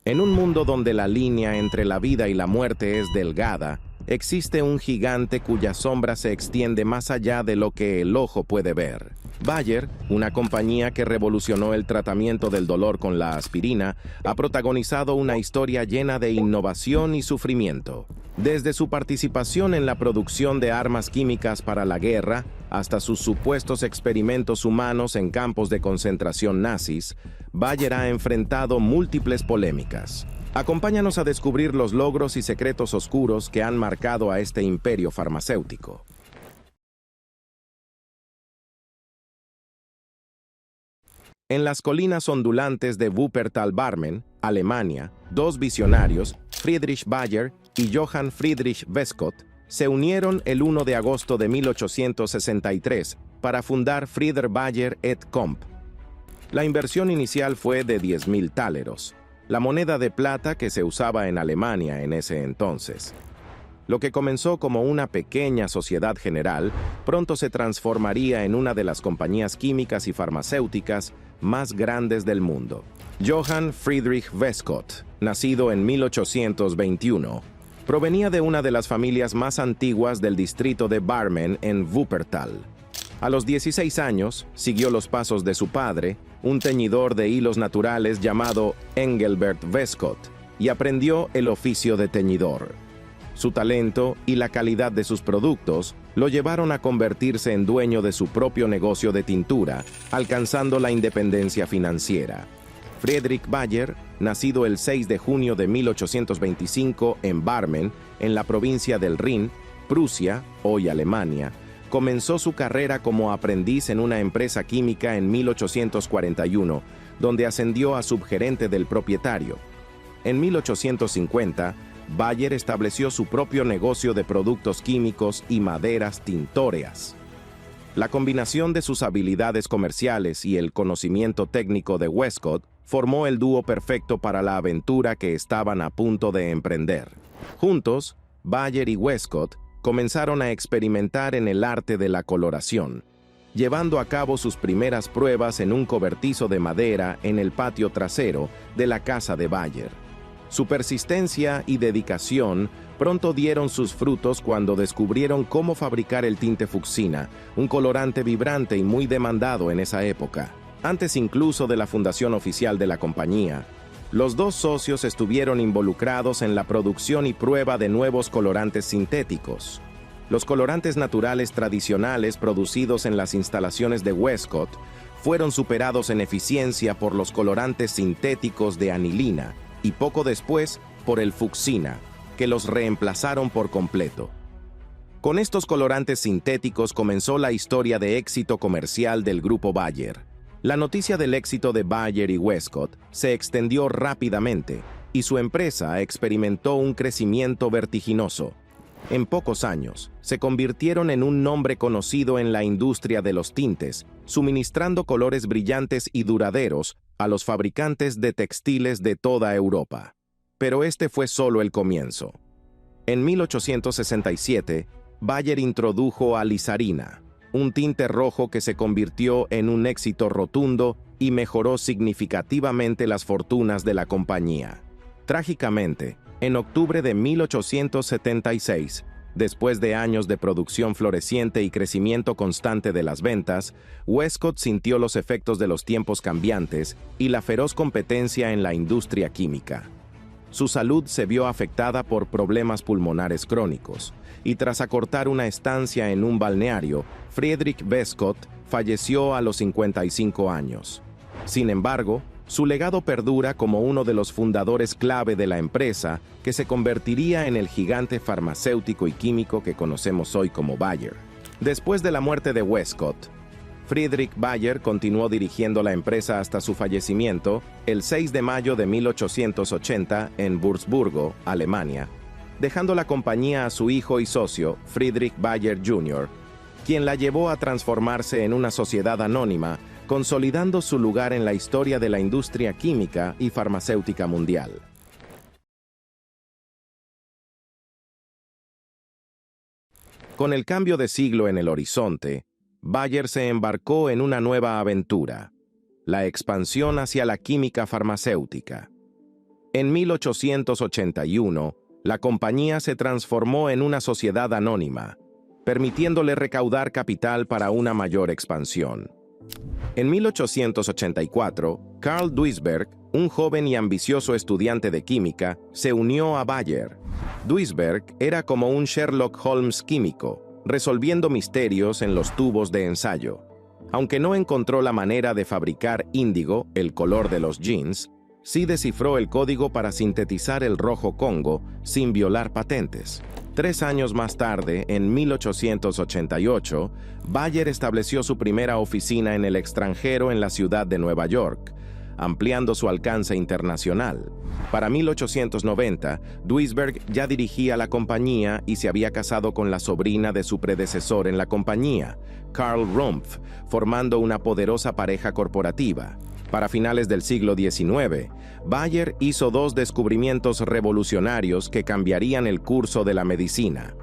En un mundo donde la línea entre la vida y la muerte es delgada, existe un gigante cuya sombra se extiende más allá de lo que el ojo puede ver. Bayer, una compañía que revolucionó el tratamiento del dolor con la aspirina, ha protagonizado una historia llena de innovación y sufrimiento. Desde su participación en la producción de armas químicas para la guerra, hasta sus supuestos experimentos humanos en campos de concentración nazis, Bayer ha enfrentado múltiples polémicas. Acompáñanos a descubrir los logros y secretos oscuros que han marcado a este imperio farmacéutico. En las colinas ondulantes de Wuppertal-Barmen, Alemania, dos visionarios, Friedrich Bayer y Johann Friedrich Westcott, se unieron el 1 de agosto de 1863 para fundar Frieder Bayer et Comp. La inversión inicial fue de 10.000 táleros, la moneda de plata que se usaba en Alemania en ese entonces. Lo que comenzó como una pequeña sociedad general, pronto se transformaría en una de las compañías químicas y farmacéuticas más grandes del mundo. Johann Friedrich Westcott, nacido en 1821, provenía de una de las familias más antiguas del distrito de Barmen en Wuppertal. A los 16 años, siguió los pasos de su padre, un teñidor de hilos naturales llamado Engelbert Westcott, y aprendió el oficio de teñidor. Su talento y la calidad de sus productos lo llevaron a convertirse en dueño de su propio negocio de tintura, alcanzando la independencia financiera. Friedrich Bayer, nacido el 6 de junio de 1825 en Barmen, en la provincia del Rin, Prusia, hoy Alemania, comenzó su carrera como aprendiz en una empresa química en 1841, donde ascendió a subgerente del propietario. En 1850, Bayer estableció su propio negocio de productos químicos y maderas tintóreas. La combinación de sus habilidades comerciales y el conocimiento técnico de Westcott formó el dúo perfecto para la aventura que estaban a punto de emprender. Juntos, Bayer y Westcott comenzaron a experimentar en el arte de la coloración, llevando a cabo sus primeras pruebas en un cobertizo de madera en el patio trasero de la casa de Bayer. Su persistencia y dedicación pronto dieron sus frutos cuando descubrieron cómo fabricar el tinte fucsina, un colorante vibrante y muy demandado en esa época. Antes incluso de la fundación oficial de la compañía, los dos socios estuvieron involucrados en la producción y prueba de nuevos colorantes sintéticos. Los colorantes naturales tradicionales producidos en las instalaciones de Westcott fueron superados en eficiencia por los colorantes sintéticos de anilina, y poco después por el fucsina, que los reemplazaron por completo. Con estos colorantes sintéticos comenzó la historia de éxito comercial del grupo Bayer. La noticia del éxito de Bayer y Westcott se extendió rápidamente y su empresa experimentó un crecimiento vertiginoso. En pocos años, se convirtieron en un nombre conocido en la industria de los tintes, suministrando colores brillantes y duraderos a los fabricantes de textiles de toda Europa. Pero este fue solo el comienzo. En 1867, Bayer introdujo alizarina, un tinte rojo que se convirtió en un éxito rotundo y mejoró significativamente las fortunas de la compañía. Trágicamente, en octubre de 1876, después de años de producción floreciente y crecimiento constante de las ventas, Westcott sintió los efectos de los tiempos cambiantes y la feroz competencia en la industria química. Su salud se vio afectada por problemas pulmonares crónicos, y tras acortar una estancia en un balneario, Friedrich Westcott falleció a los 55 años. Sin embargo, su legado perdura como uno de los fundadores clave de la empresa que se convertiría en el gigante farmacéutico y químico que conocemos hoy como Bayer. Después de la muerte de Westcott, Friedrich Bayer continuó dirigiendo la empresa hasta su fallecimiento el 6 de mayo de 1880 en Würzburgo, Alemania, dejando la compañía a su hijo y socio, Friedrich Bayer Jr., quien la llevó a transformarse en una sociedad anónima, consolidando su lugar en la historia de la industria química y farmacéutica mundial. Con el cambio de siglo en el horizonte, Bayer se embarcó en una nueva aventura, la expansión hacia la química farmacéutica. En 1881, la compañía se transformó en una sociedad anónima, permitiéndole recaudar capital para una mayor expansión. En 1884, Carl Duisberg, un joven y ambicioso estudiante de química, se unió a Bayer. Duisberg era como un Sherlock Holmes químico, resolviendo misterios en los tubos de ensayo. Aunque no encontró la manera de fabricar índigo, el color de los jeans, sí descifró el código para sintetizar el rojo Congo sin violar patentes. 3 años más tarde, en 1888, Bayer estableció su primera oficina en el extranjero en la ciudad de Nueva York, ampliando su alcance internacional. Para 1890, Duisberg ya dirigía la compañía y se había casado con la sobrina de su predecesor en la compañía, Karl Rumpf, formando una poderosa pareja corporativa. Para finales del siglo XIX, Bayer hizo 2 descubrimientos revolucionarios que cambiarían el curso de la medicina.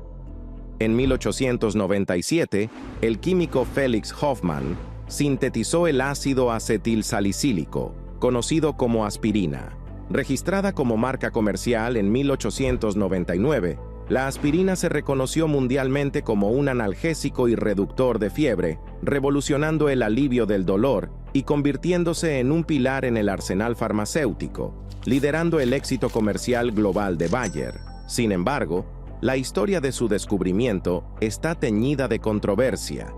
En 1897, el químico Felix Hoffmann sintetizó el ácido acetilsalicílico, conocido como aspirina. Registrada como marca comercial en 1899, la aspirina se reconoció mundialmente como un analgésico y reductor de fiebre, revolucionando el alivio del dolor y convirtiéndose en un pilar en el arsenal farmacéutico, liderando el éxito comercial global de Bayer. Sin embargo, la historia de su descubrimiento está teñida de controversia,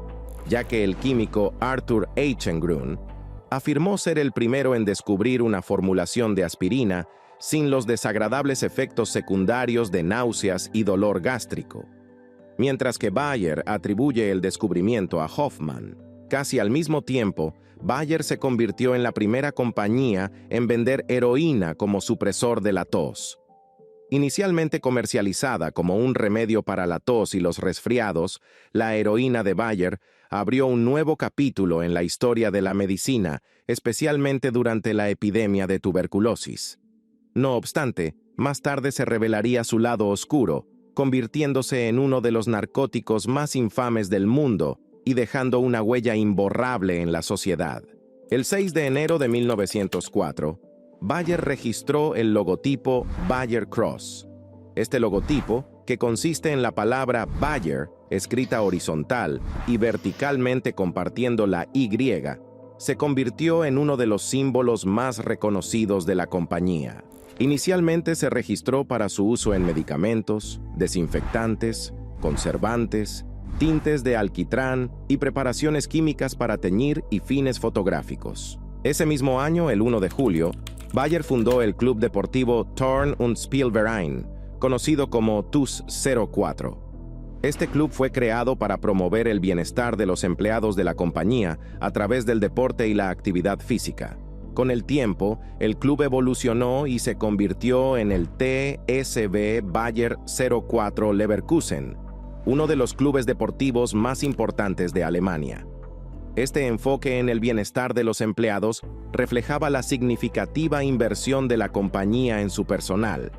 ya que el químico Arthur Eichengrun afirmó ser el primero en descubrir una formulación de aspirina sin los desagradables efectos secundarios de náuseas y dolor gástrico, mientras que Bayer atribuye el descubrimiento a Hoffmann. Casi al mismo tiempo, Bayer se convirtió en la primera compañía en vender heroína como supresor de la tos. Inicialmente comercializada como un remedio para la tos y los resfriados, la heroína de Bayer abrió un nuevo capítulo en la historia de la medicina, especialmente durante la epidemia de tuberculosis. No obstante, más tarde se revelaría su lado oscuro, convirtiéndose en uno de los narcóticos más infames del mundo y dejando una huella imborrable en la sociedad. El 6 de enero de 1904, Bayer registró el logotipo Bayer Cross. Este logotipo, que consiste en la palabra Bayer, escrita horizontal y verticalmente compartiendo la Y, se convirtió en uno de los símbolos más reconocidos de la compañía. Inicialmente se registró para su uso en medicamentos, desinfectantes, conservantes, tintes de alquitrán y preparaciones químicas para teñir y fines fotográficos. Ese mismo año, el 1 de julio, Bayer fundó el club deportivo Turn und Spielverein, conocido como TuS 04. Este club fue creado para promover el bienestar de los empleados de la compañía a través del deporte y la actividad física. Con el tiempo, el club evolucionó y se convirtió en el TSV Bayer 04 Leverkusen, uno de los clubes deportivos más importantes de Alemania. Este enfoque en el bienestar de los empleados reflejaba la significativa inversión de la compañía en su personal,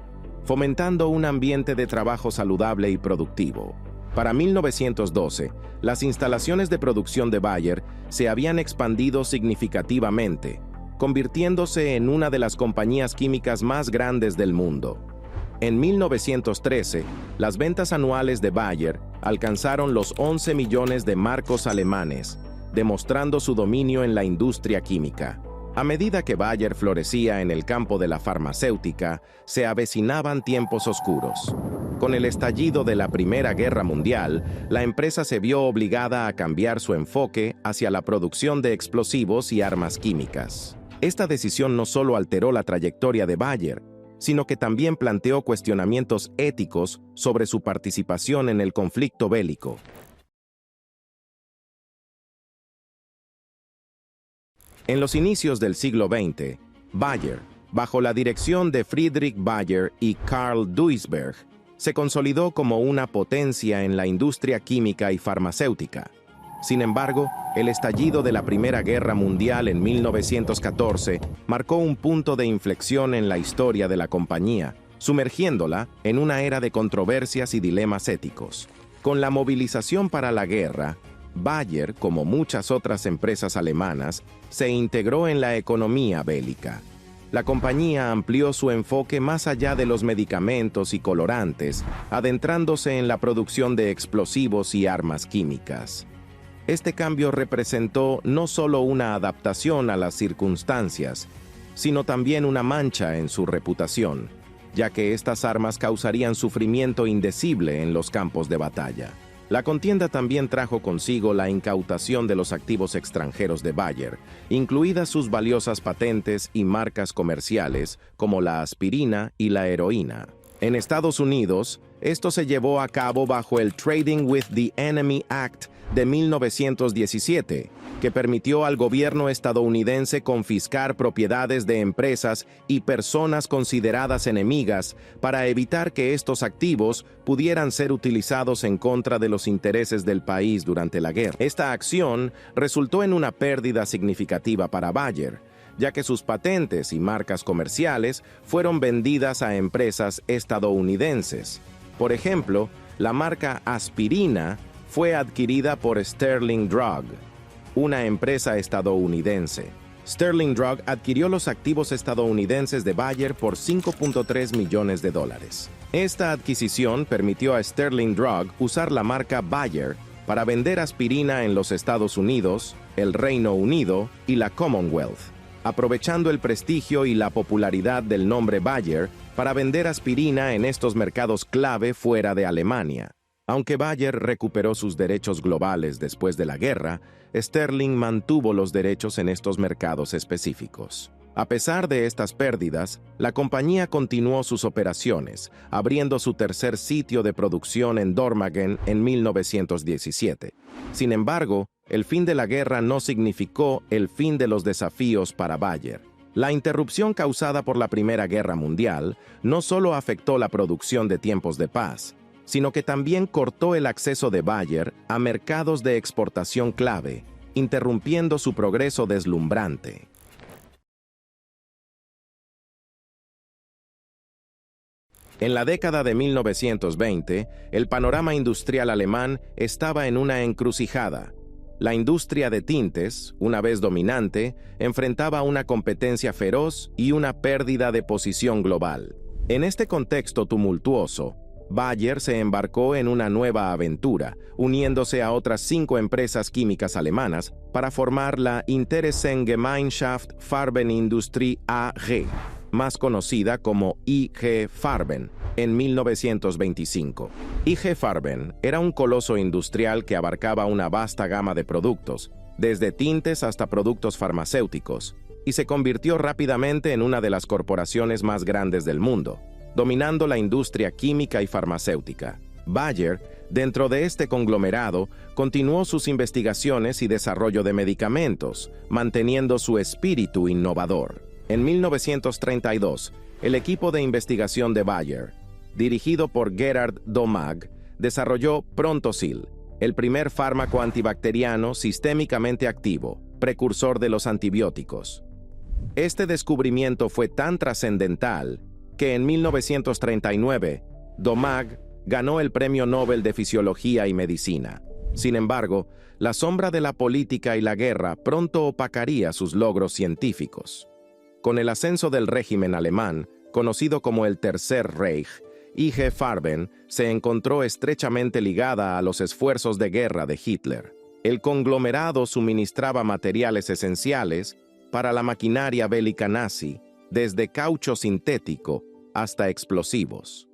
fomentando un ambiente de trabajo saludable y productivo. Para 1912, las instalaciones de producción de Bayer se habían expandido significativamente, convirtiéndose en una de las compañías químicas más grandes del mundo. En 1913, las ventas anuales de Bayer alcanzaron los 11 millones de marcos alemanes, demostrando su dominio en la industria química. A medida que Bayer florecía en el campo de la farmacéutica, se avecinaban tiempos oscuros. Con el estallido de la Primera Guerra Mundial, la empresa se vio obligada a cambiar su enfoque hacia la producción de explosivos y armas químicas. Esta decisión no solo alteró la trayectoria de Bayer, sino que también planteó cuestionamientos éticos sobre su participación en el conflicto bélico. En los inicios del siglo XX, Bayer, bajo la dirección de Friedrich Bayer y Carl Duisberg, se consolidó como una potencia en la industria química y farmacéutica. Sin embargo, el estallido de la Primera Guerra Mundial en 1914 marcó un punto de inflexión en la historia de la compañía, sumergiéndola en una era de controversias y dilemas éticos. Con la movilización para la guerra, Bayer, como muchas otras empresas alemanas, se integró en la economía bélica. La compañía amplió su enfoque más allá de los medicamentos y colorantes, adentrándose en la producción de explosivos y armas químicas. Este cambio representó no solo una adaptación a las circunstancias, sino también una mancha en su reputación, ya que estas armas causarían sufrimiento indecible en los campos de batalla. La contienda también trajo consigo la incautación de los activos extranjeros de Bayer, incluidas sus valiosas patentes y marcas comerciales como la aspirina y la heroína. En Estados Unidos, esto se llevó a cabo bajo el Trading with the Enemy Act de 1917, que permitió al gobierno estadounidense confiscar propiedades de empresas y personas consideradas enemigas para evitar que estos activos pudieran ser utilizados en contra de los intereses del país durante la guerra. Esta acción resultó en una pérdida significativa para Bayer, ya que sus patentes y marcas comerciales fueron vendidas a empresas estadounidenses. Por ejemplo, la marca aspirina fue adquirida por Sterling Drug, una empresa estadounidense. Sterling Drug adquirió los activos estadounidenses de Bayer por $5.3 millones. Esta adquisición permitió a Sterling Drug usar la marca Bayer para vender aspirina en los Estados Unidos, el Reino Unido y la Commonwealth, aprovechando el prestigio y la popularidad del nombre Bayer para vender aspirina en estos mercados clave fuera de Alemania. Aunque Bayer recuperó sus derechos globales después de la guerra, Sterling mantuvo los derechos en estos mercados específicos. A pesar de estas pérdidas, la compañía continuó sus operaciones, abriendo su tercer sitio de producción en Dormagen en 1917. Sin embargo, el fin de la guerra no significó el fin de los desafíos para Bayer. La interrupción causada por la Primera Guerra Mundial no solo afectó la producción de tiempos de paz, sino que también cortó el acceso de Bayer a mercados de exportación clave, interrumpiendo su progreso deslumbrante. En la década de 1920, el panorama industrial alemán estaba en una encrucijada. La industria de tintes, una vez dominante, enfrentaba una competencia feroz y una pérdida de posición global. En este contexto tumultuoso, Bayer se embarcó en una nueva aventura, uniéndose a otras 5 empresas químicas alemanas para formar la Interessengemeinschaft Farbenindustrie AG, más conocida como IG Farben, en 1925. IG Farben era un coloso industrial que abarcaba una vasta gama de productos, desde tintes hasta productos farmacéuticos, y se convirtió rápidamente en una de las corporaciones más grandes del mundo, dominando la industria química y farmacéutica. Bayer, dentro de este conglomerado, continuó sus investigaciones y desarrollo de medicamentos, manteniendo su espíritu innovador. En 1932, el equipo de investigación de Bayer, dirigido por Gerhard Domag, desarrolló Prontosil, el primer fármaco antibacteriano sistémicamente activo, precursor de los antibióticos. Este descubrimiento fue tan trascendental que en 1939, Domag ganó el Premio Nobel de Fisiología y Medicina. Sin embargo, la sombra de la política y la guerra pronto opacaría sus logros científicos. Con el ascenso del régimen alemán, conocido como el Tercer Reich, IG Farben se encontró estrechamente ligada a los esfuerzos de guerra de Hitler. El conglomerado suministraba materiales esenciales para la maquinaria bélica nazi, desde caucho sintético hasta explosivos.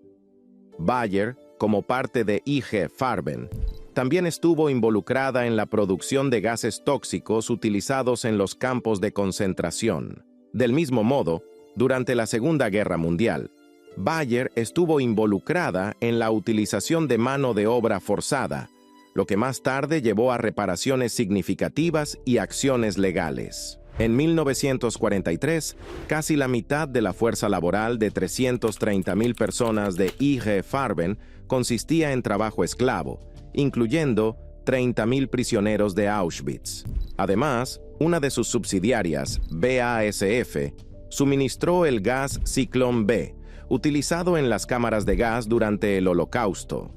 Bayer, como parte de IG Farben, también estuvo involucrada en la producción de gases tóxicos utilizados en los campos de concentración. Del mismo modo, durante la Segunda Guerra Mundial, Bayer estuvo involucrada en la utilización de mano de obra forzada, lo que más tarde llevó a reparaciones significativas y acciones legales. En 1943, casi la mitad de la fuerza laboral de 330.000 personas de IG Farben consistía en trabajo esclavo, incluyendo 30.000 prisioneros de Auschwitz. Además, una de sus subsidiarias, BASF, suministró el gas Zyklon B, utilizado en las cámaras de gas durante el Holocausto.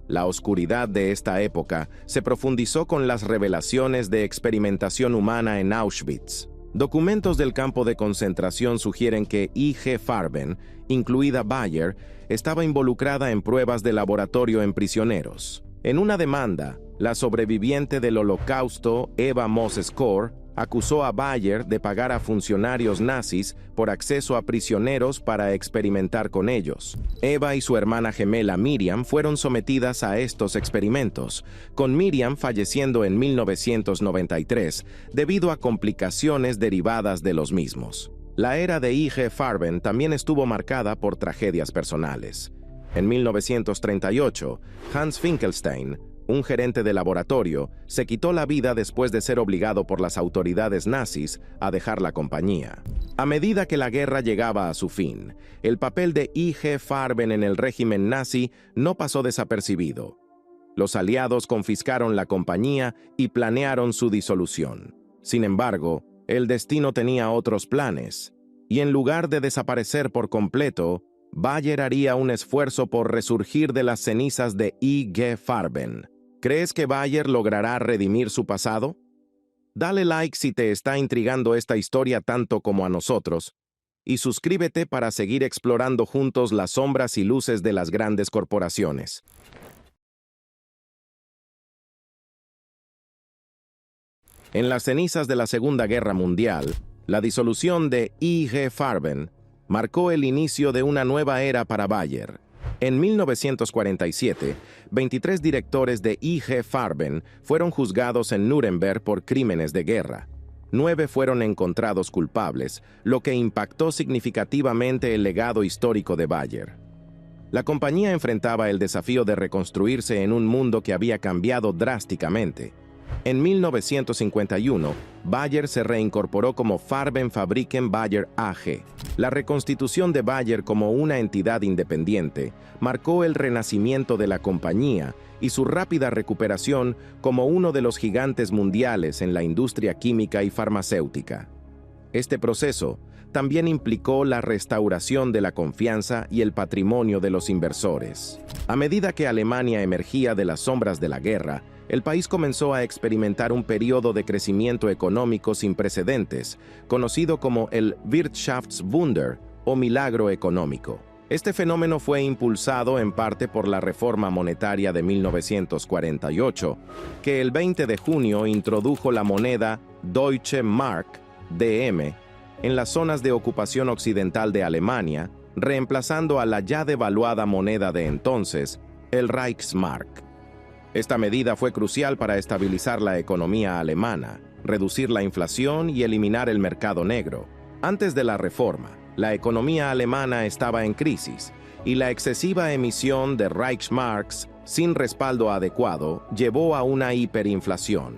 La oscuridad de esta época se profundizó con las revelaciones de experimentación humana en Auschwitz, Documentos del campo de concentración sugieren que I.G. Farben, incluida Bayer, estaba involucrada en pruebas de laboratorio en prisioneros. En una demanda, la sobreviviente del Holocausto, Eva Moss-Skor, acusó a Bayer de pagar a funcionarios nazis por acceso a prisioneros para experimentar con ellos. Eva y su hermana gemela Miriam fueron sometidas a estos experimentos, con Miriam falleciendo en 1993 debido a complicaciones derivadas de los mismos. La era de I.G. Farben también estuvo marcada por tragedias personales. En 1938, Hans Finkelstein, un gerente de laboratorio, se quitó la vida después de ser obligado por las autoridades nazis a dejar la compañía. A medida que la guerra llegaba a su fin, el papel de I.G. Farben en el régimen nazi no pasó desapercibido. Los aliados confiscaron la compañía y planearon su disolución. Sin embargo, el destino tenía otros planes, y en lugar de desaparecer por completo, Bayer haría un esfuerzo por resurgir de las cenizas de I.G. Farben. ¿Crees que Bayer logrará redimir su pasado? Dale like si te está intrigando esta historia tanto como a nosotros, y suscríbete para seguir explorando juntos las sombras y luces de las grandes corporaciones. En las cenizas de la Segunda Guerra Mundial, la disolución de I.G. Farben marcó el inicio de una nueva era para Bayer. En 1947, 23 directores de I.G. Farben fueron juzgados en Nuremberg por crímenes de guerra. 9 fueron encontrados culpables, lo que impactó significativamente el legado histórico de Bayer. La compañía enfrentaba el desafío de reconstruirse en un mundo que había cambiado drásticamente. En 1951, Bayer se reincorporó como Farben Fabriken Bayer AG. La reconstitución de Bayer como una entidad independiente marcó el renacimiento de la compañía y su rápida recuperación como uno de los gigantes mundiales en la industria química y farmacéutica. Este proceso también implicó la restauración de la confianza y el patrimonio de los inversores. A medida que Alemania emergía de las sombras de la guerra, el país comenzó a experimentar un periodo de crecimiento económico sin precedentes, conocido como el Wirtschaftswunder o milagro económico. Este fenómeno fue impulsado en parte por la reforma monetaria de 1948, que el 20 de junio introdujo la moneda Deutsche Mark, DM, en las zonas de ocupación occidental de Alemania, reemplazando a la ya devaluada moneda de entonces, el Reichsmark. Esta medida fue crucial para estabilizar la economía alemana, reducir la inflación y eliminar el mercado negro. Antes de la reforma, la economía alemana estaba en crisis, y la excesiva emisión de Reichsmarks sin respaldo adecuado llevó a una hiperinflación.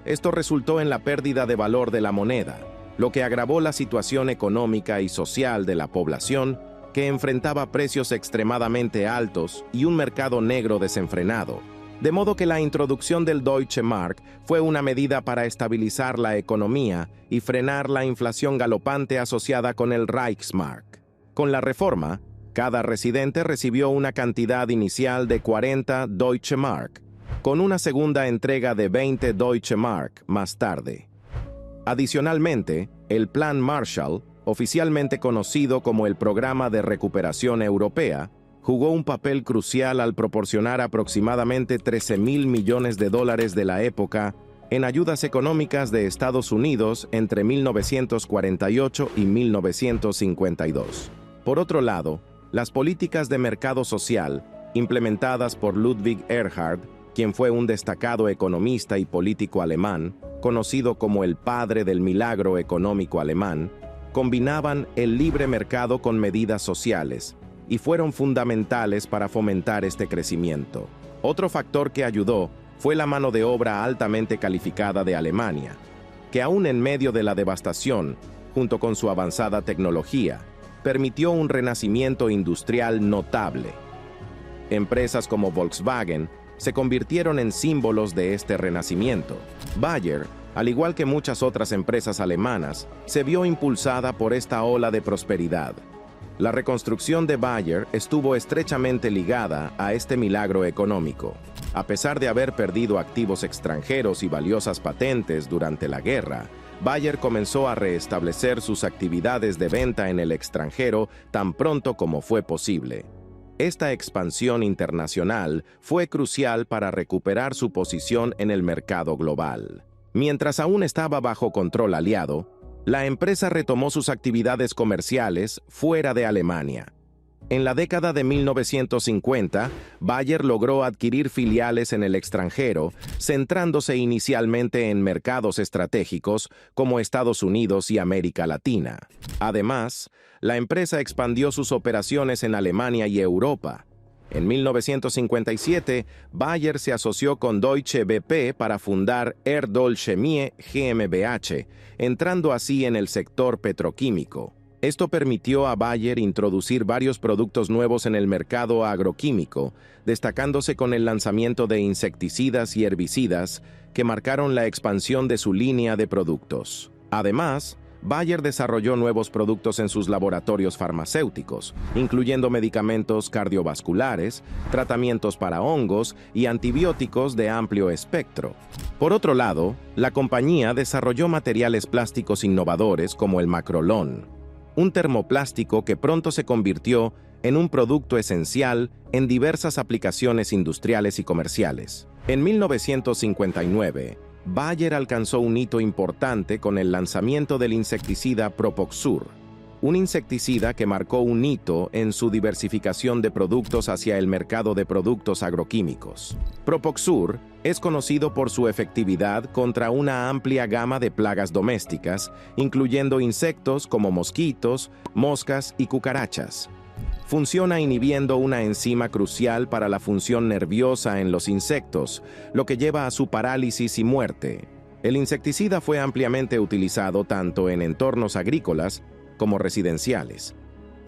Esto resultó en la pérdida de valor de la moneda, lo que agravó la situación económica y social de la población, que enfrentaba precios extremadamente altos y un mercado negro desenfrenado. De modo que la introducción del Deutsche Mark fue una medida para estabilizar la economía y frenar la inflación galopante asociada con el Reichsmark. Con la reforma, cada residente recibió una cantidad inicial de 40 Deutsche Mark, con una segunda entrega de 20 Deutsche Mark más tarde. Adicionalmente, el Plan Marshall, oficialmente conocido como el Programa de Recuperación Europea, jugó un papel crucial al proporcionar aproximadamente $13.000 millones de la época en ayudas económicas de Estados Unidos entre 1948 y 1952. Por otro lado, las políticas de mercado social, implementadas por Ludwig Erhard, quien fue un destacado economista y político alemán, conocido como el padre del milagro económico alemán, combinaban el libre mercado con medidas sociales, y fueron fundamentales para fomentar este crecimiento. Otro factor que ayudó fue la mano de obra altamente calificada de Alemania, que aún en medio de la devastación, junto con su avanzada tecnología, permitió un renacimiento industrial notable. Empresas como Volkswagen se convirtieron en símbolos de este renacimiento. Bayer, al igual que muchas otras empresas alemanas, se vio impulsada por esta ola de prosperidad. La reconstrucción de Bayer estuvo estrechamente ligada a este milagro económico. A pesar de haber perdido activos extranjeros y valiosas patentes durante la guerra, Bayer comenzó a restablecer sus actividades de venta en el extranjero tan pronto como fue posible. Esta expansión internacional fue crucial para recuperar su posición en el mercado global. Mientras aún estaba bajo control aliado, la empresa retomó sus actividades comerciales fuera de Alemania. En la década de 1950, Bayer logró adquirir filiales en el extranjero, centrándose inicialmente en mercados estratégicos como Estados Unidos y América Latina. Además, la empresa expandió sus operaciones en Alemania y Europa. En 1957, Bayer se asoció con Deutsche BP para fundar Erdol Chemie GmbH, entrando así en el sector petroquímico. Esto permitió a Bayer introducir varios productos nuevos en el mercado agroquímico, destacándose con el lanzamiento de insecticidas y herbicidas que marcaron la expansión de su línea de productos. Además, Bayer desarrolló nuevos productos en sus laboratorios farmacéuticos, incluyendo medicamentos cardiovasculares, tratamientos para hongos y antibióticos de amplio espectro. Por otro lado, la compañía desarrolló materiales plásticos innovadores como el Macrolon, un termoplástico que pronto se convirtió en un producto esencial en diversas aplicaciones industriales y comerciales. En 1959, Bayer alcanzó un hito importante con el lanzamiento del insecticida Propoxur, un insecticida que marcó un hito en su diversificación de productos hacia el mercado de productos agroquímicos. Propoxur es conocido por su efectividad contra una amplia gama de plagas domésticas, incluyendo insectos como mosquitos, moscas y cucarachas. Funciona inhibiendo una enzima crucial para la función nerviosa en los insectos, lo que lleva a su parálisis y muerte. El insecticida fue ampliamente utilizado tanto en entornos agrícolas como residenciales.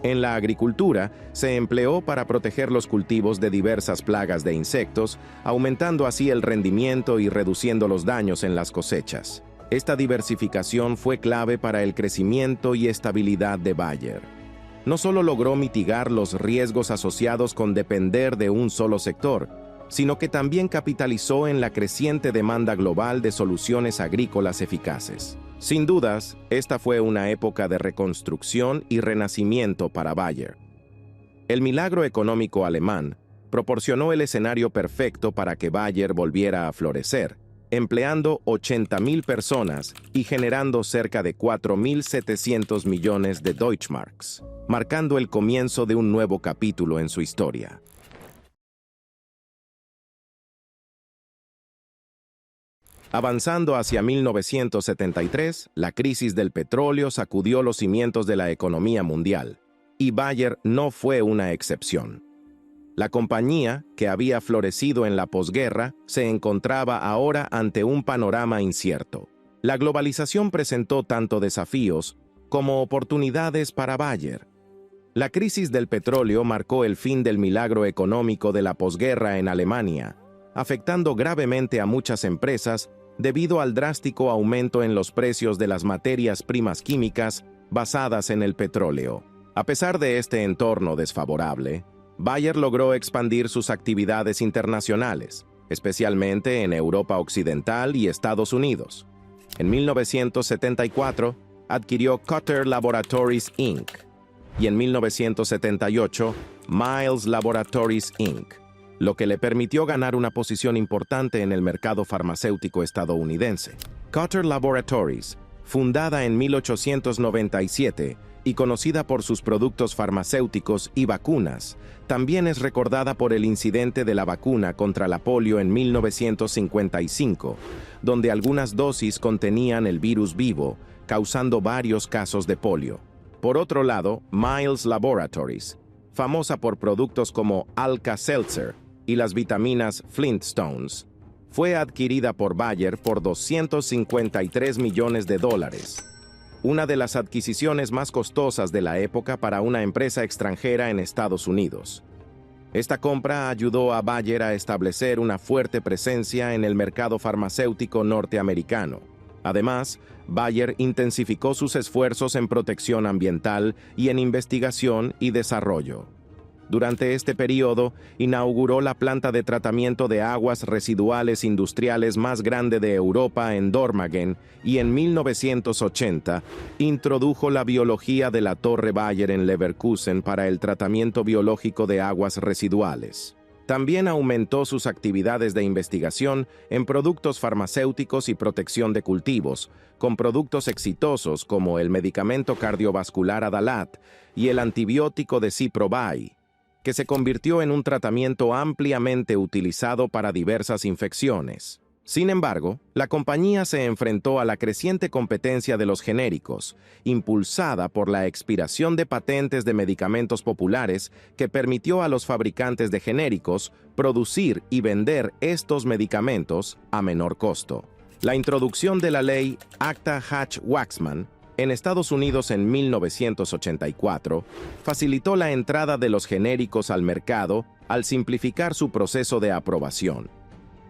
En la agricultura, se empleó para proteger los cultivos de diversas plagas de insectos, aumentando así el rendimiento y reduciendo los daños en las cosechas. Esta diversificación fue clave para el crecimiento y estabilidad de Bayer. No solo logró mitigar los riesgos asociados con depender de un solo sector, sino que también capitalizó en la creciente demanda global de soluciones agrícolas eficaces. Sin dudas, esta fue una época de reconstrucción y renacimiento para Bayer. El milagro económico alemán proporcionó el escenario perfecto para que Bayer volviera a florecer, empleando 80.000 personas y generando cerca de 4.700 millones de Deutschmarks, marcando el comienzo de un nuevo capítulo en su historia. Avanzando hacia 1973, la crisis del petróleo sacudió los cimientos de la economía mundial, y Bayer no fue una excepción. La compañía, que había florecido en la posguerra, se encontraba ahora ante un panorama incierto. La globalización presentó tanto desafíos como oportunidades para Bayer. La crisis del petróleo marcó el fin del milagro económico de la posguerra en Alemania, afectando gravemente a muchas empresas debido al drástico aumento en los precios de las materias primas químicas basadas en el petróleo. A pesar de este entorno desfavorable, Bayer logró expandir sus actividades internacionales, especialmente en Europa Occidental y Estados Unidos. En 1974, adquirió Cotter Laboratories Inc. y en 1978, Miles Laboratories Inc., lo que le permitió ganar una posición importante en el mercado farmacéutico estadounidense. Cotter Laboratories, fundada en 1897 y conocida por sus productos farmacéuticos y vacunas, también es recordada por el incidente de la vacuna contra la polio en 1955, donde algunas dosis contenían el virus vivo, causando varios casos de polio. Por otro lado, Miles Laboratories, famosa por productos como Alka-Seltzer y las vitaminas Flintstones, fue adquirida por Bayer por $253 millones, una de las adquisiciones más costosas de la época para una empresa extranjera en Estados Unidos. Esta compra ayudó a Bayer a establecer una fuerte presencia en el mercado farmacéutico norteamericano. Además, Bayer intensificó sus esfuerzos en protección ambiental y en investigación y desarrollo. Durante este periodo, inauguró la planta de tratamiento de aguas residuales industriales más grande de Europa en Dormagen y en 1980 introdujo la biología de la Torre Bayer en Leverkusen para el tratamiento biológico de aguas residuales. También aumentó sus actividades de investigación en productos farmacéuticos y protección de cultivos, con productos exitosos como el medicamento cardiovascular Adalat y el antibiótico de Ciprobai, que se convirtió en un tratamiento ampliamente utilizado para diversas infecciones. Sin embargo, la compañía se enfrentó a la creciente competencia de los genéricos, impulsada por la expiración de patentes de medicamentos populares que permitió a los fabricantes de genéricos producir y vender estos medicamentos a menor costo. La introducción de la ley Acta Hatch-Waxman en Estados Unidos en 1984 facilitó la entrada de los genéricos al mercado al simplificar su proceso de aprobación.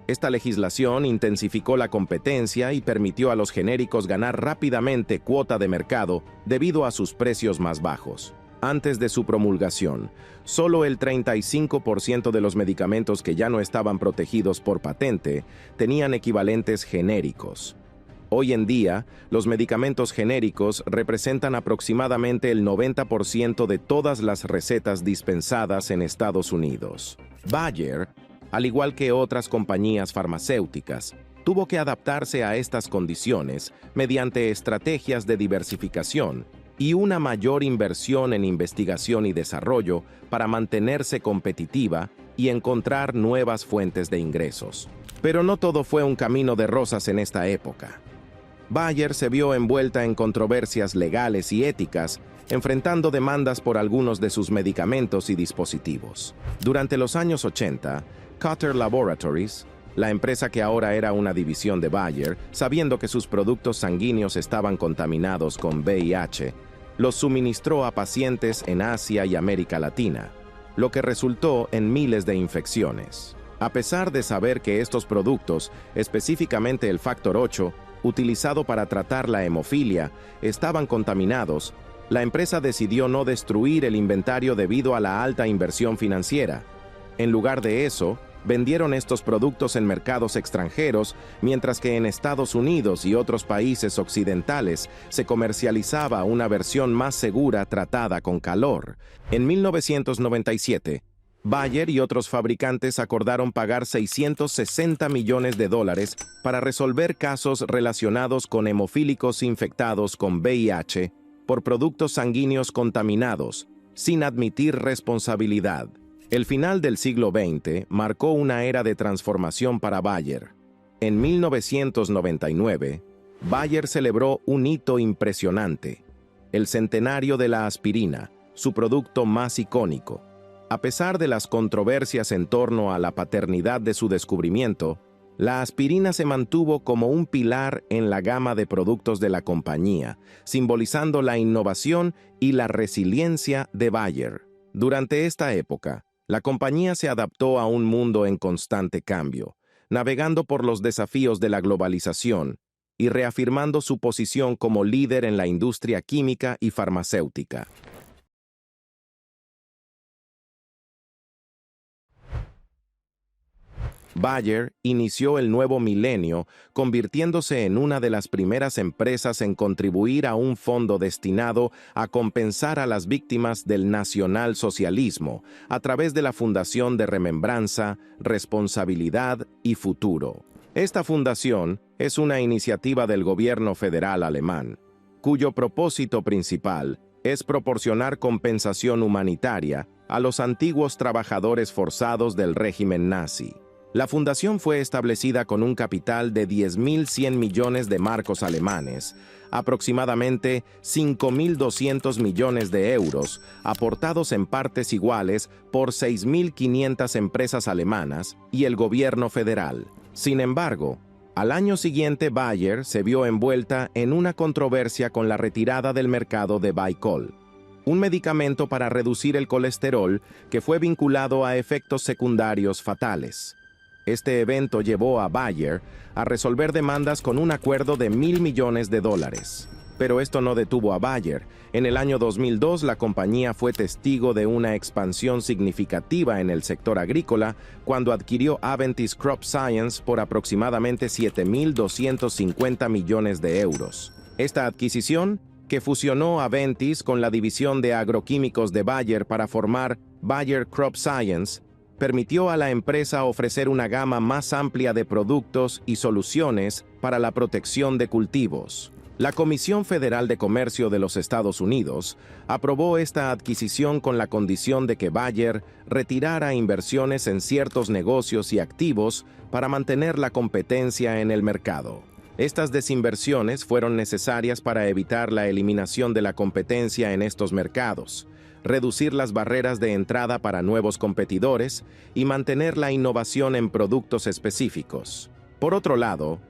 Esta legislación intensificó la competencia y permitió a los genéricos ganar rápidamente cuota de mercado debido a sus precios más bajos. Antes de su promulgación, solo el 35% de los medicamentos que ya no estaban protegidos por patente tenían equivalentes genéricos. Hoy en día, los medicamentos genéricos representan aproximadamente el 90% de todas las recetas dispensadas en Estados Unidos. Bayer, al igual que otras compañías farmacéuticas, tuvo que adaptarse a estas condiciones mediante estrategias de diversificación y una mayor inversión en investigación y desarrollo para mantenerse competitiva y encontrar nuevas fuentes de ingresos. Pero no todo fue un camino de rosas en esta época. Bayer se vio envuelta en controversias legales y éticas, enfrentando demandas por algunos de sus medicamentos y dispositivos. Durante los años 80, Cotter Laboratories, la empresa que ahora era una división de Bayer, sabiendo que sus productos sanguíneos estaban contaminados con VIH, los suministró a pacientes en Asia y América Latina, lo que resultó en miles de infecciones. A pesar de saber que estos productos, específicamente el factor 8, utilizado para tratar la hemofilia, estaban contaminados, la empresa decidió no destruir el inventario debido a la alta inversión financiera. En lugar de eso, vendieron estos productos en mercados extranjeros, mientras que en Estados Unidos y otros países occidentales se comercializaba una versión más segura tratada con calor. En 1997, Bayer y otros fabricantes acordaron pagar $660 millones para resolver casos relacionados con hemofílicos infectados con VIH por productos sanguíneos contaminados, sin admitir responsabilidad. El final del siglo XX marcó una era de transformación para Bayer. En 1999, Bayer celebró un hito impresionante: el centenario de la aspirina, su producto más icónico. A pesar de las controversias en torno a la paternidad de su descubrimiento, la aspirina se mantuvo como un pilar en la gama de productos de la compañía, simbolizando la innovación y la resiliencia de Bayer. Durante esta época, la compañía se adaptó a un mundo en constante cambio, navegando por los desafíos de la globalización y reafirmando su posición como líder en la industria química y farmacéutica. Bayer inició el nuevo milenio, convirtiéndose en una de las primeras empresas en contribuir a un fondo destinado a compensar a las víctimas del nacionalsocialismo a través de la Fundación de Remembranza, Responsabilidad y Futuro. Esta fundación es una iniciativa del gobierno federal alemán, cuyo propósito principal es proporcionar compensación humanitaria a los antiguos trabajadores forzados del régimen nazi. La fundación fue establecida con un capital de 10.100 millones de marcos alemanes, aproximadamente 5.200 millones de euros, aportados en partes iguales por 6.500 empresas alemanas y el gobierno federal. Sin embargo, al año siguiente Bayer se vio envuelta en una controversia con la retirada del mercado de Vicol, un medicamento para reducir el colesterol que fue vinculado a efectos secundarios fatales. Este evento llevó a Bayer a resolver demandas con un acuerdo de $1.000 millones. Pero esto no detuvo a Bayer. En el año 2002, la compañía fue testigo de una expansión significativa en el sector agrícola cuando adquirió Aventis Crop Science por aproximadamente 7.250 millones de euros. Esta adquisición, que fusionó Aventis con la división de agroquímicos de Bayer para formar Bayer Crop Science, permitió a la empresa ofrecer una gama más amplia de productos y soluciones para la protección de cultivos. La Comisión Federal de Comercio de los Estados Unidos aprobó esta adquisición con la condición de que Bayer retirara inversiones en ciertos negocios y activos para mantener la competencia en el mercado. Estas desinversiones fueron necesarias para evitar la eliminación de la competencia en estos mercados, reducir las barreras de entrada para nuevos competidores y mantener la innovación en productos específicos. Por otro lado,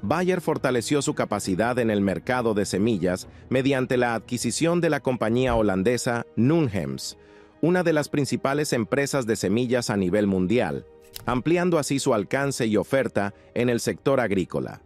Bayer fortaleció su capacidad en el mercado de semillas mediante la adquisición de la compañía holandesa Nunhems, una de las principales empresas de semillas a nivel mundial, ampliando así su alcance y oferta en el sector agrícola.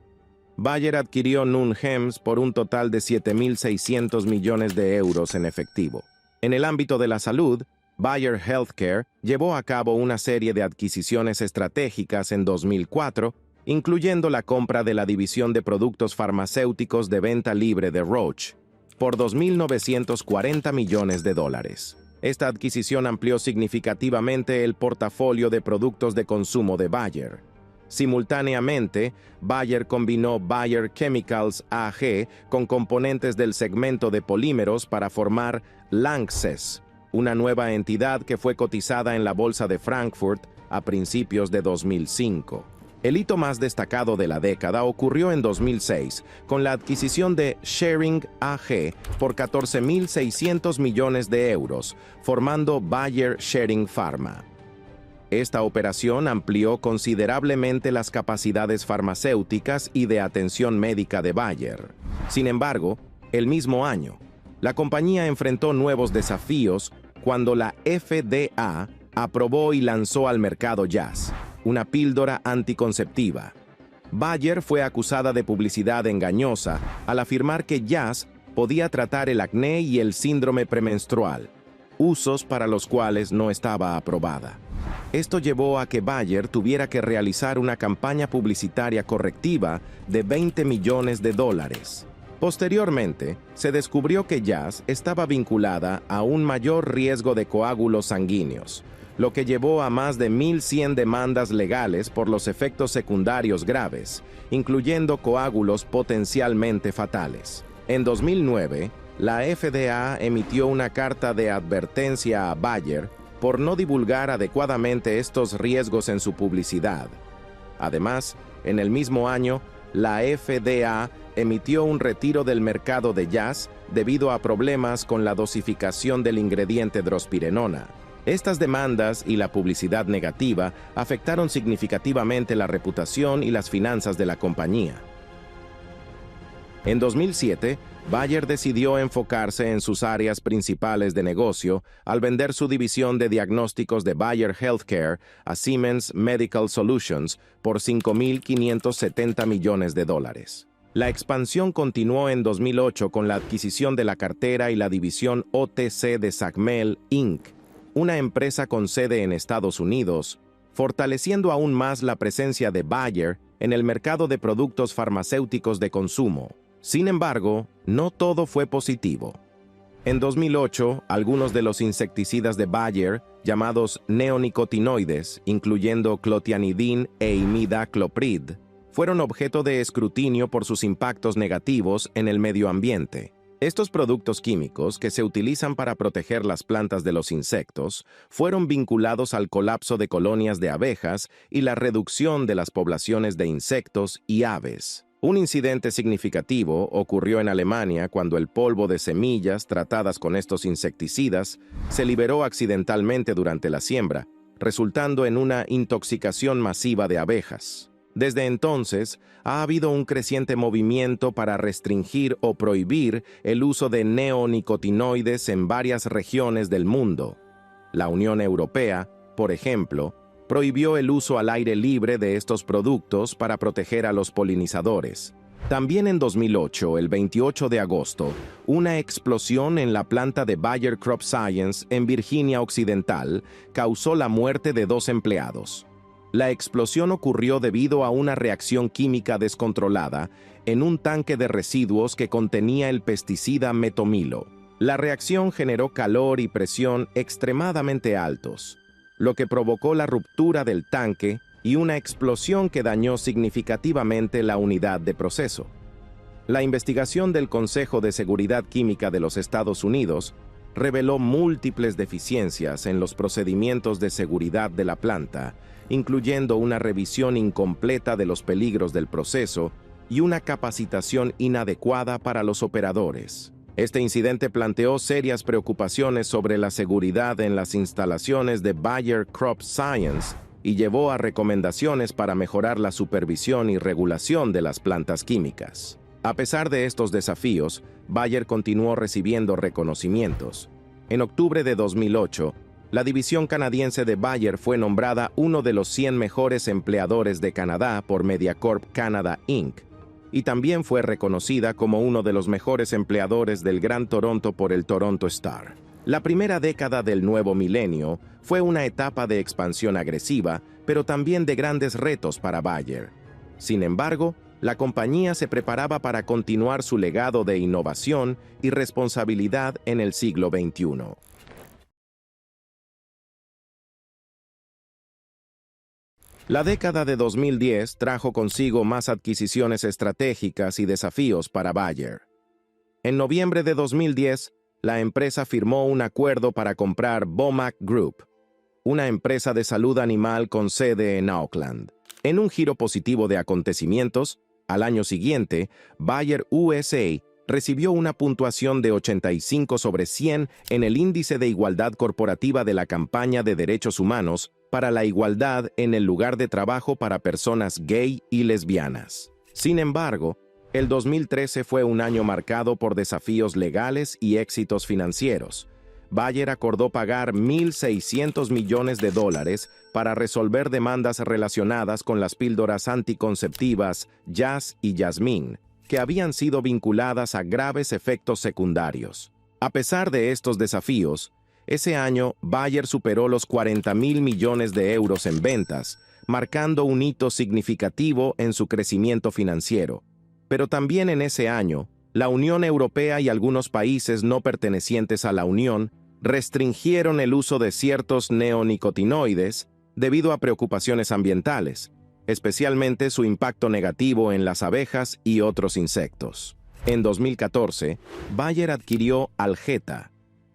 Bayer adquirió Nunhems por un total de 7.600 millones de euros en efectivo. En el ámbito de la salud, Bayer Healthcare llevó a cabo una serie de adquisiciones estratégicas en 2004, incluyendo la compra de la división de productos farmacéuticos de venta libre de Roche, por 2.940 millones de dólares. Esta adquisición amplió significativamente el portafolio de productos de consumo de Bayer. Simultáneamente, Bayer combinó Bayer Chemicals AG con componentes del segmento de polímeros para formar Lanxess, una nueva entidad que fue cotizada en la Bolsa de Frankfurt a principios de 2005. El hito más destacado de la década ocurrió en 2006, con la adquisición de Schering AG por 14.600 millones de euros, formando Bayer Schering Pharma. Esta operación amplió considerablemente las capacidades farmacéuticas y de atención médica de Bayer. Sin embargo, el mismo año, la compañía enfrentó nuevos desafíos cuando la FDA aprobó y lanzó al mercado Jazz, una píldora anticonceptiva. Bayer fue acusada de publicidad engañosa al afirmar que Jazz podía tratar el acné y el síndrome premenstrual, usos para los cuales no estaba aprobada. Esto llevó a que Bayer tuviera que realizar una campaña publicitaria correctiva de 20 millones de dólares. Posteriormente, se descubrió que Jazz estaba vinculada a un mayor riesgo de coágulos sanguíneos, lo que llevó a más de 1.100 demandas legales por los efectos secundarios graves, incluyendo coágulos potencialmente fatales. En 2009, la FDA emitió una carta de advertencia a Bayer por no divulgar adecuadamente estos riesgos en su publicidad. Además, en el mismo año, la FDA emitió un retiro del mercado de Jazz debido a problemas con la dosificación del ingrediente drospirenona. Estas demandas y la publicidad negativa afectaron significativamente la reputación y las finanzas de la compañía. En 2007, Bayer decidió enfocarse en sus áreas principales de negocio al vender su división de diagnósticos de Bayer Healthcare a Siemens Medical Solutions por 5.570 millones de dólares. La expansión continuó en 2008 con la adquisición de la cartera y la división OTC de Sacmel Inc., una empresa con sede en Estados Unidos, fortaleciendo aún más la presencia de Bayer en el mercado de productos farmacéuticos de consumo. Sin embargo, no todo fue positivo. En 2008, algunos de los insecticidas de Bayer, llamados neonicotinoides, incluyendo clotianidin e imidacloprid, fueron objeto de escrutinio por sus impactos negativos en el medio ambiente. Estos productos químicos, que se utilizan para proteger las plantas de los insectos, fueron vinculados al colapso de colonias de abejas y la reducción de las poblaciones de insectos y aves. Un incidente significativo ocurrió en Alemania cuando el polvo de semillas tratadas con estos insecticidas se liberó accidentalmente durante la siembra, resultando en una intoxicación masiva de abejas. Desde entonces, ha habido un creciente movimiento para restringir o prohibir el uso de neonicotinoides en varias regiones del mundo. La Unión Europea, por ejemplo, prohibió el uso al aire libre de estos productos para proteger a los polinizadores. También en 2008, el 28 de agosto, una explosión en la planta de Bayer Crop Science en Virginia Occidental causó la muerte de 2 empleados. La explosión ocurrió debido a una reacción química descontrolada en un tanque de residuos que contenía el pesticida metomilo. La reacción generó calor y presión extremadamente altos, lo que provocó la ruptura del tanque y una explosión que dañó significativamente la unidad de proceso. La investigación del Consejo de Seguridad Química de los Estados Unidos reveló múltiples deficiencias en los procedimientos de seguridad de la planta, incluyendo una revisión incompleta de los peligros del proceso y una capacitación inadecuada para los operadores. Este incidente planteó serias preocupaciones sobre la seguridad en las instalaciones de Bayer Crop Science y llevó a recomendaciones para mejorar la supervisión y regulación de las plantas químicas. A pesar de estos desafíos, Bayer continuó recibiendo reconocimientos. En octubre de 2008, la división canadiense de Bayer fue nombrada uno de los 100 mejores empleadores de Canadá por Mediacorp Canada Inc., y también fue reconocida como uno de los mejores empleadores del Gran Toronto por el Toronto Star. La primera década del nuevo milenio fue una etapa de expansión agresiva, pero también de grandes retos para Bayer. Sin embargo, la compañía se preparaba para continuar su legado de innovación y responsabilidad en el siglo XXI. La década de 2010 trajo consigo más adquisiciones estratégicas y desafíos para Bayer. En noviembre de 2010, la empresa firmó un acuerdo para comprar Bomac Group, una empresa de salud animal con sede en Auckland. En un giro positivo de acontecimientos, al año siguiente, Bayer USA recibió una puntuación de 85 sobre 100 en el Índice de Igualdad Corporativa de la Campaña de Derechos Humanos para la Igualdad en el Lugar de Trabajo para Personas Gay y Lesbianas. Sin embargo, el 2013 fue un año marcado por desafíos legales y éxitos financieros. Bayer acordó pagar $1.600 millones para resolver demandas relacionadas con las píldoras anticonceptivas Jazz y Jasmine, que habían sido vinculadas a graves efectos secundarios. A pesar de estos desafíos, ese año Bayer superó los 40.000 millones de euros en ventas, marcando un hito significativo en su crecimiento financiero. Pero también en ese año, la Unión Europea y algunos países no pertenecientes a la Unión restringieron el uso de ciertos neonicotinoides debido a preocupaciones ambientales, especialmente su impacto negativo en las abejas y otros insectos. En 2014, Bayer adquirió Algeta,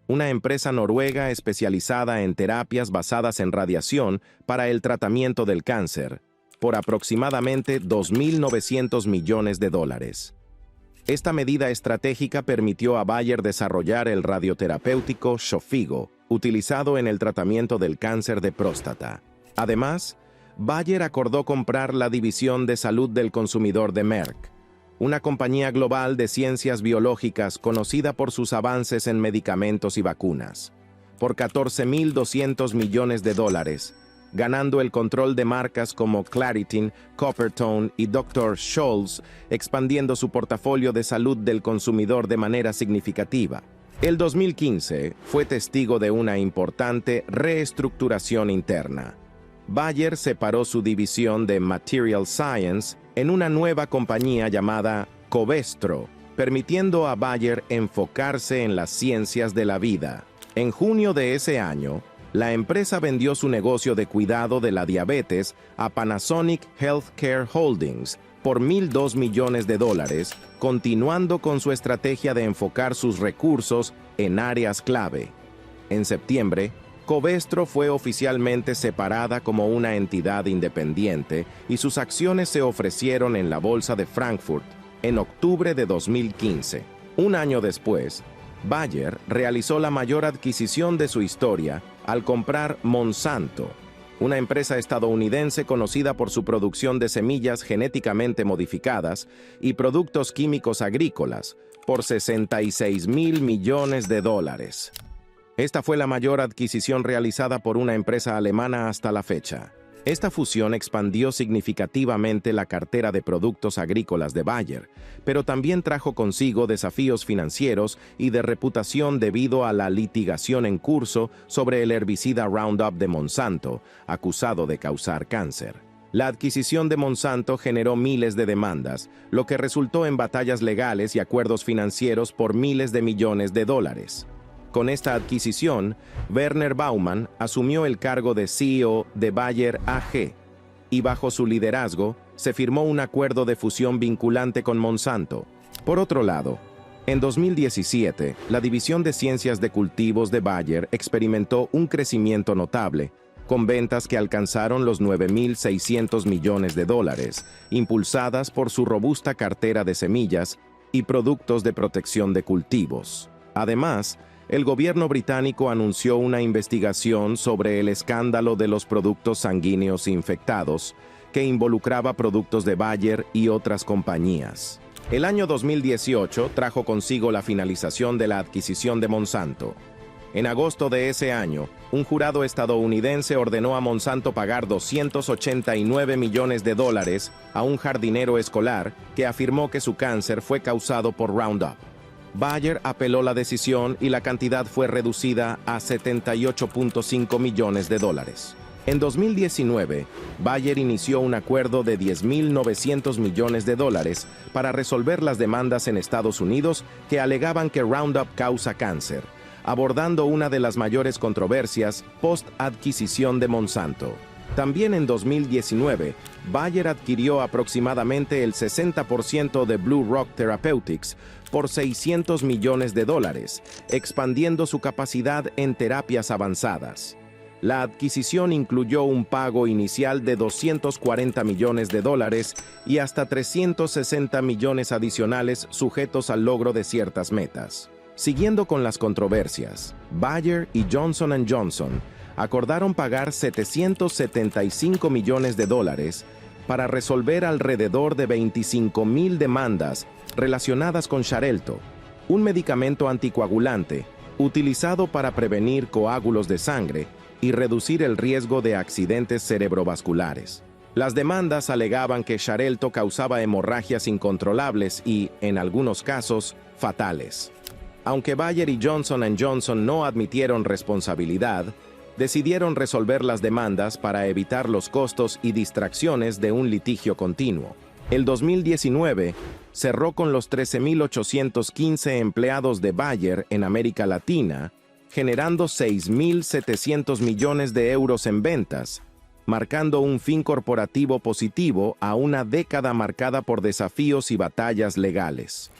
una empresa noruega especializada en terapias basadas en radiación para el tratamiento del cáncer, por aproximadamente $2.900 millones. Esta medida estratégica permitió a Bayer desarrollar el radioterapéutico Xofigo, utilizado en el tratamiento del cáncer de próstata. Además, Bayer acordó comprar la división de salud del consumidor de Merck, una compañía global de ciencias biológicas conocida por sus avances en medicamentos y vacunas, por $14.200 millones, ganando el control de marcas como Claritin, Coppertone y Dr. Scholl's, expandiendo su portafolio de salud del consumidor de manera significativa. El 2015 fue testigo de una importante reestructuración interna. Bayer separó su división de Material Science en una nueva compañía llamada Covestro, permitiendo a Bayer enfocarse en las ciencias de la vida. En junio de ese año, la empresa vendió su negocio de cuidado de la diabetes a Panasonic Healthcare Holdings por $1.002 millones, continuando con su estrategia de enfocar sus recursos en áreas clave. En septiembre, Covestro fue oficialmente separada como una entidad independiente y sus acciones se ofrecieron en la Bolsa de Frankfurt en octubre de 2015. Un año después, Bayer realizó la mayor adquisición de su historia al comprar Monsanto, una empresa estadounidense conocida por su producción de semillas genéticamente modificadas y productos químicos agrícolas, por $66.000 millones. Esta fue la mayor adquisición realizada por una empresa alemana hasta la fecha. Esta fusión expandió significativamente la cartera de productos agrícolas de Bayer, pero también trajo consigo desafíos financieros y de reputación debido a la litigación en curso sobre el herbicida Roundup de Monsanto, acusado de causar cáncer. La adquisición de Monsanto generó miles de demandas, lo que resultó en batallas legales y acuerdos financieros por miles de millones de dólares. Con esta adquisición, Werner Baumann asumió el cargo de CEO de Bayer AG, y bajo su liderazgo se firmó un acuerdo de fusión vinculante con Monsanto. Por otro lado, en 2017, la División de Ciencias de Cultivos de Bayer experimentó un crecimiento notable, con ventas que alcanzaron los 9.600 millones de dólares, impulsadas por su robusta cartera de semillas y productos de protección de cultivos. Además, el gobierno británico anunció una investigación sobre el escándalo de los productos sanguíneos infectados, que involucraba productos de Bayer y otras compañías. El año 2018 trajo consigo la finalización de la adquisición de Monsanto. En agosto de ese año, un jurado estadounidense ordenó a Monsanto pagar 289 millones de dólares a un jardinero escolar que afirmó que su cáncer fue causado por Roundup. Bayer apeló la decisión y la cantidad fue reducida a 78.5 millones de dólares. En 2019, Bayer inició un acuerdo de 10.900 millones de dólares para resolver las demandas en Estados Unidos que alegaban que Roundup causa cáncer, abordando una de las mayores controversias post-adquisición de Monsanto. También en 2019, Bayer adquirió aproximadamente el 60% de Blue Rock Therapeutics por 600 millones de dólares, expandiendo su capacidad en terapias avanzadas. La adquisición incluyó un pago inicial de 240 millones de dólares y hasta 360 millones adicionales sujetos al logro de ciertas metas. Siguiendo con las controversias, Bayer y Johnson & Johnson acordaron pagar 775 millones de dólares para resolver alrededor de 25.000 demandas relacionadas con Xarelto, un medicamento anticoagulante utilizado para prevenir coágulos de sangre y reducir el riesgo de accidentes cerebrovasculares. Las demandas alegaban que Xarelto causaba hemorragias incontrolables y, en algunos casos, fatales. Aunque Bayer y Johnson & Johnson no admitieron responsabilidad, decidieron resolver las demandas para evitar los costos y distracciones de un litigio continuo. El 2019 cerró con los 13.815 empleados de Bayer en América Latina, generando 6.700 millones de euros en ventas, marcando un fin corporativo positivo a una década marcada por desafíos y batallas legales.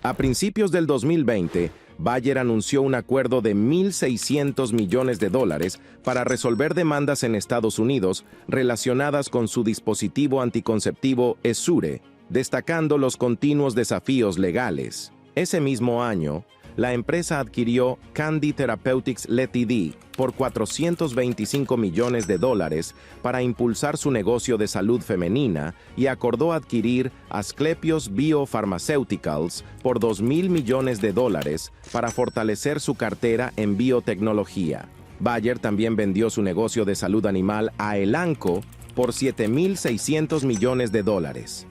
A principios del 2020, Bayer anunció un acuerdo de 1.600 millones de dólares para resolver demandas en Estados Unidos relacionadas con su dispositivo anticonceptivo Essure, destacando los continuos desafíos legales. Ese mismo año, la empresa adquirió Candy Therapeutics Ltd. Por 425 millones de dólares para impulsar su negocio de salud femenina y acordó adquirir Asclepios Biopharmaceuticals por 2.000 millones de dólares para fortalecer su cartera en biotecnología. Bayer también vendió su negocio de salud animal a Elanco por 7.600 millones de dólares.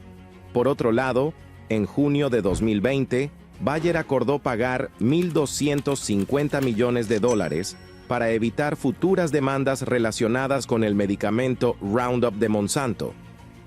Por otro lado, en junio de 2020, Bayer acordó pagar 1.250 millones de dólares para evitar futuras demandas relacionadas con el medicamento Roundup de Monsanto,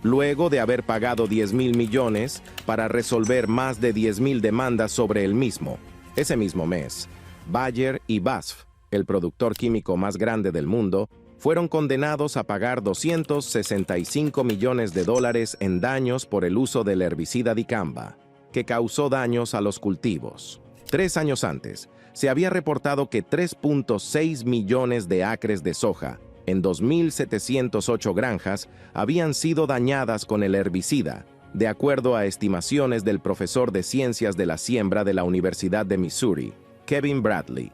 luego de haber pagado 10.000 millones para resolver más de 10.000 demandas sobre el mismo. Ese mismo mes, Bayer y BASF, el productor químico más grande del mundo, fueron condenados a pagar 265 millones de dólares en daños por el uso del herbicida dicamba, que causó daños a los cultivos. 3 años antes, se había reportado que 3.6 millones de acres de soja en 2.708 granjas habían sido dañadas con el herbicida, de acuerdo a estimaciones del profesor de Ciencias de la Siembra de la Universidad de Missouri, Kevin Bradley.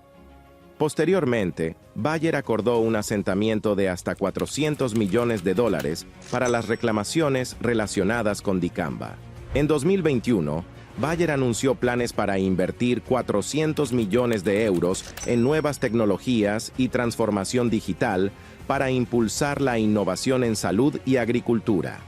Posteriormente, Bayer acordó un asentamiento de hasta 400 millones de dólares para las reclamaciones relacionadas con dicamba. En 2021, Bayer anunció planes para invertir 400 millones de euros en nuevas tecnologías y transformación digital para impulsar la innovación en salud y agricultura.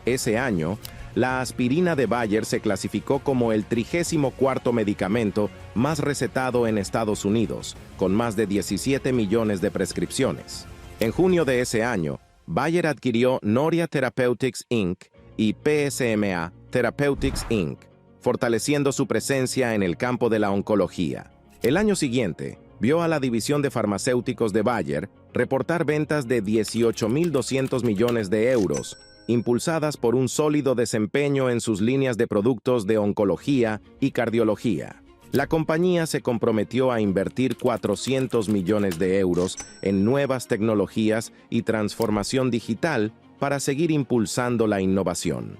Ese año, la aspirina de Bayer se clasificó como el 34º medicamento más recetado en Estados Unidos, con más de 17 millones de prescripciones. En junio de ese año, Bayer adquirió Noria Therapeutics Inc. y PSMA Therapeutics Inc., fortaleciendo su presencia en el campo de la oncología. El año siguiente, vio a la división de farmacéuticos de Bayer reportar ventas de 18.200 millones de euros, impulsadas por un sólido desempeño en sus líneas de productos de oncología y cardiología. La compañía se comprometió a invertir 400 millones de euros en nuevas tecnologías y transformación digital para seguir impulsando la innovación.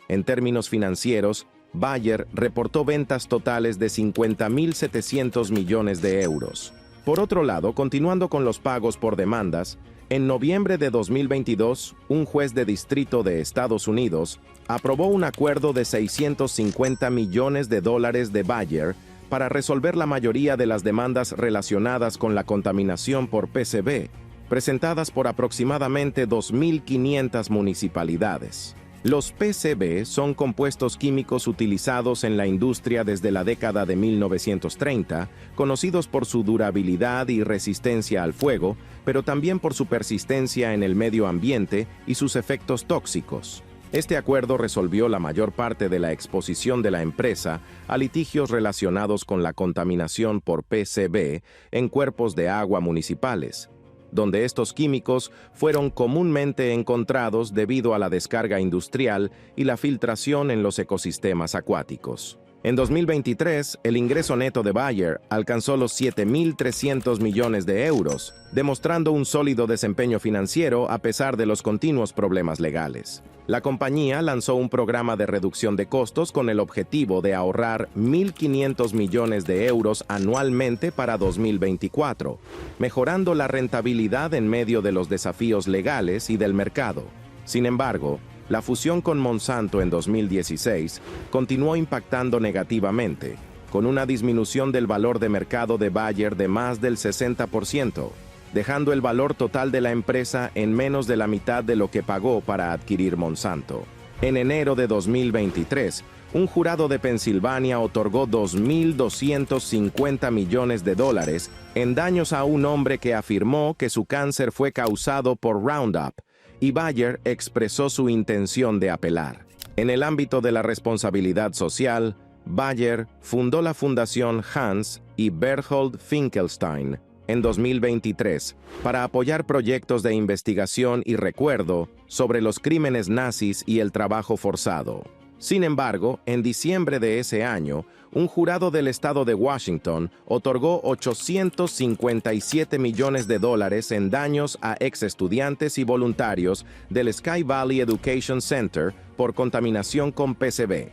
En términos financieros, Bayer reportó ventas totales de 50.700 millones de euros. Por otro lado, continuando con los pagos por demandas, en noviembre de 2022, un juez de distrito de Estados Unidos aprobó un acuerdo de 650 millones de dólares de Bayer para resolver la mayoría de las demandas relacionadas con la contaminación por PCB, presentadas por aproximadamente 2.500 municipalidades. Los PCB son compuestos químicos utilizados en la industria desde la década de 1930, conocidos por su durabilidad y resistencia al fuego, pero también por su persistencia en el medio ambiente y sus efectos tóxicos. Este acuerdo resolvió la mayor parte de la exposición de la empresa a litigios relacionados con la contaminación por PCB en cuerpos de agua municipales, donde estos químicos fueron comúnmente encontrados debido a la descarga industrial y la filtración en los ecosistemas acuáticos. En 2023, el ingreso neto de Bayer alcanzó los 7.300 millones de euros, demostrando un sólido desempeño financiero a pesar de los continuos problemas legales. La compañía lanzó un programa de reducción de costos con el objetivo de ahorrar 1.500 millones de euros anualmente para 2024, mejorando la rentabilidad en medio de los desafíos legales y del mercado. Sin embargo, la fusión con Monsanto en 2016 continuó impactando negativamente, con una disminución del valor de mercado de Bayer de más del 60%, dejando el valor total de la empresa en menos de la mitad de lo que pagó para adquirir Monsanto. En enero de 2023, un jurado de Pensilvania otorgó 2.250 millones de dólares en daños a un hombre que afirmó que su cáncer fue causado por Roundup, y Bayer expresó su intención de apelar. En el ámbito de la responsabilidad social, Bayer fundó la Fundación Hans y Berthold Finkelstein en 2023 para apoyar proyectos de investigación y recuerdo sobre los crímenes nazis y el trabajo forzado. Sin embargo, en diciembre de ese año, un jurado del estado de Washington otorgó 857 millones de dólares en daños a ex-estudiantes y voluntarios del Sky Valley Education Center por contaminación con PCB.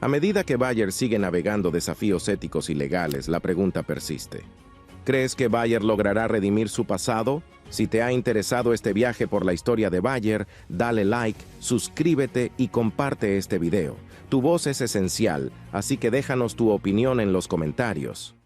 A medida que Bayer sigue navegando desafíos éticos y legales, la pregunta persiste. ¿Crees que Bayer logrará redimir su pasado? Si te ha interesado este viaje por la historia de Bayer, dale like, suscríbete y comparte este video. Tu voz es esencial, así que déjanos tu opinión en los comentarios.